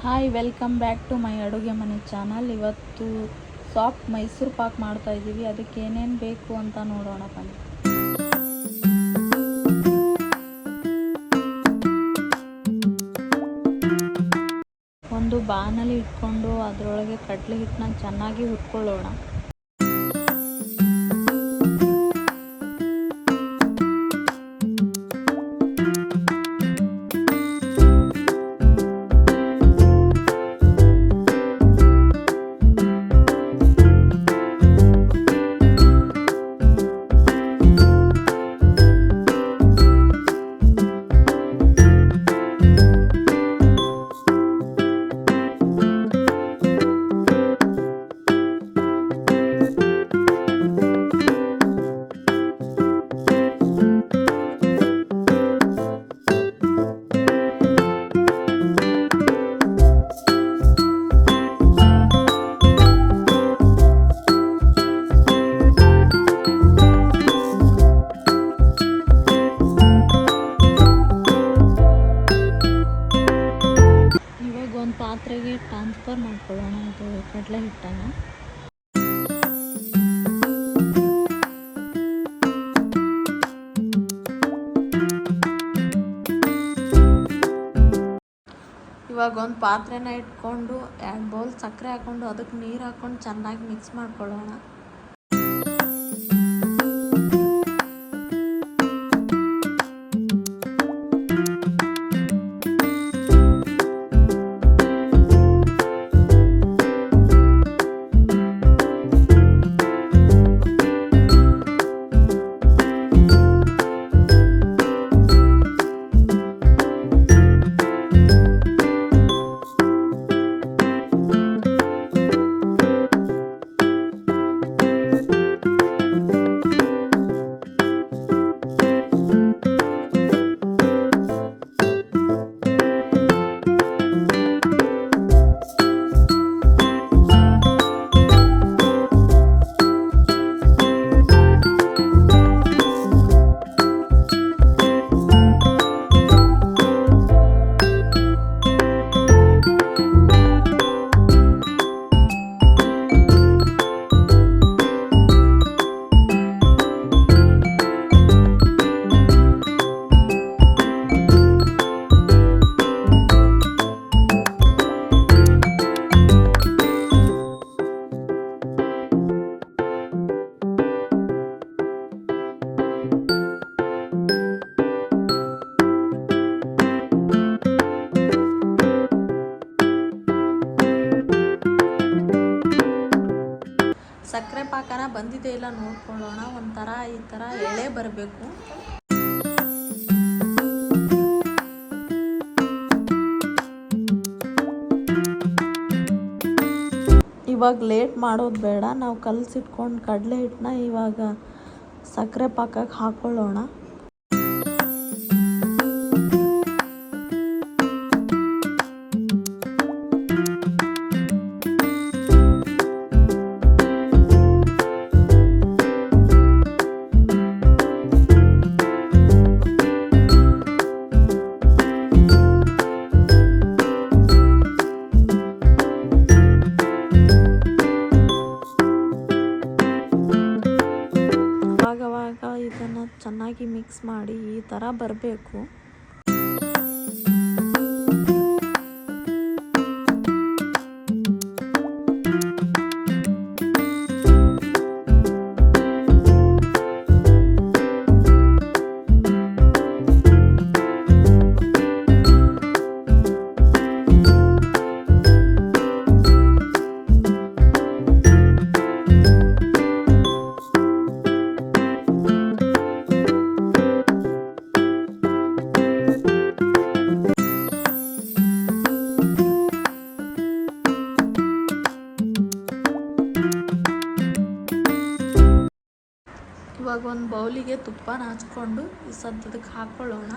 Hi welcome back to my ಅಡುಗೆ ಮನೆ channel. ಇವತ್ತು ಸಾಫ್ಟ್ ಮೈಸೂರು ಪಾಕ್ ಮಾಡ್ತಾ ಇದ್ದೀವಿ. ಅದಕ್ಕೆ ಏನೇನು ಬೇಕು ಅಂತ ನೋಡೋಣ ಬನ್ನಿ. ಒಂದು ಬಾಣಲಿ ಇಟ್ಕೊಂಡು ಅದರೊಳಗೆ ಕಡಲೆ ಹಿಟ್ಟನ್ನ ಚೆನ್ನಾಗಿ ಹುರ್ಕೊಳ್ಳೋಣ. ಪಾತ್ರೆಗೆ ಟ್ರಾನ್ಸ್ಫರ್ ಮಾಡ್ಕೊಳ್ಳೋಣ ಇದು ಕಡಲೆ ಹಿಟ್ಟನ್ನು. ಇವಾಗ ಒಂದು ಪಾತ್ರೆನ ಇಟ್ಕೊಂಡು 2 ಬೌಲ್ ಸಕ್ಕರೆ ಹಾಕ್ಕೊಂಡು ಅದಕ್ಕೆ ನೀರು ಹಾಕ್ಕೊಂಡು ಚೆನ್ನಾಗಿ ಮಿಕ್ಸ್ ಮಾಡ್ಕೊಳ್ಳೋಣ. ಸಕ್ಕರೆ ಪಾಕನ ಬಂದಿದೆ ಇಲ್ಲ ನೋಡ್ಕೊಳ್ಳೋಣ. ಒಂಥರ ಈ ಥರ ಎಳೆ ಬರಬೇಕು. ಇವಾಗ ಲೇಟ್ ಮಾಡೋದು ಬೇಡ. ನಾವು ಕಲಸಿಟ್ಕೊಂಡು ಕಡಲೆ ಹಿಟ್ಟನ್ನ ಇವಾಗ ಸಕ್ಕರೆ ಪಾಕಕ್ಕೆ ಹಾಕ್ಕೊಳ್ಳೋಣ. ಇದನ್ನು ಚೆನ್ನಾಗಿ ಮಿಕ್ಸ್ ಮಾಡಿ ಈ ಥರ ಬರಬೇಕು. ಇವಾಗ ಒಂದು ಬೌಲಿಗೆ ತುಪ್ಪನ ಹಚ್ಕೊಂಡು ಈ ಸದ್ಯದಕ್ಕೆ ಹಾಕ್ಕೊಳ್ಳೋಣ.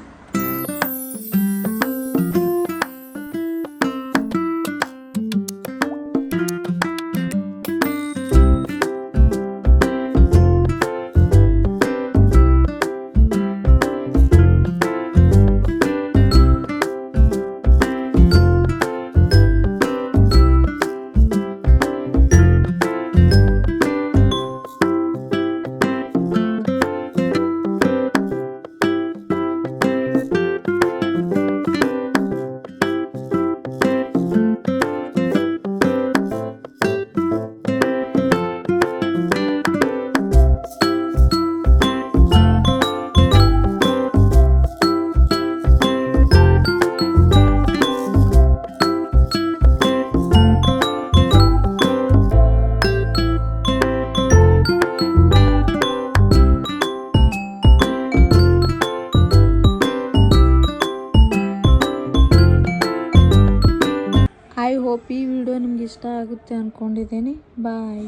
ಐ ಹೋಪ್ ಈ ವಿಡಿಯೋ ನಿಮ್ಗೆ ಇಷ್ಟ ಆಗುತ್ತೆ ಅಂದ್ಕೊಂಡಿದ್ದೀನಿ. ಬಾಯ್.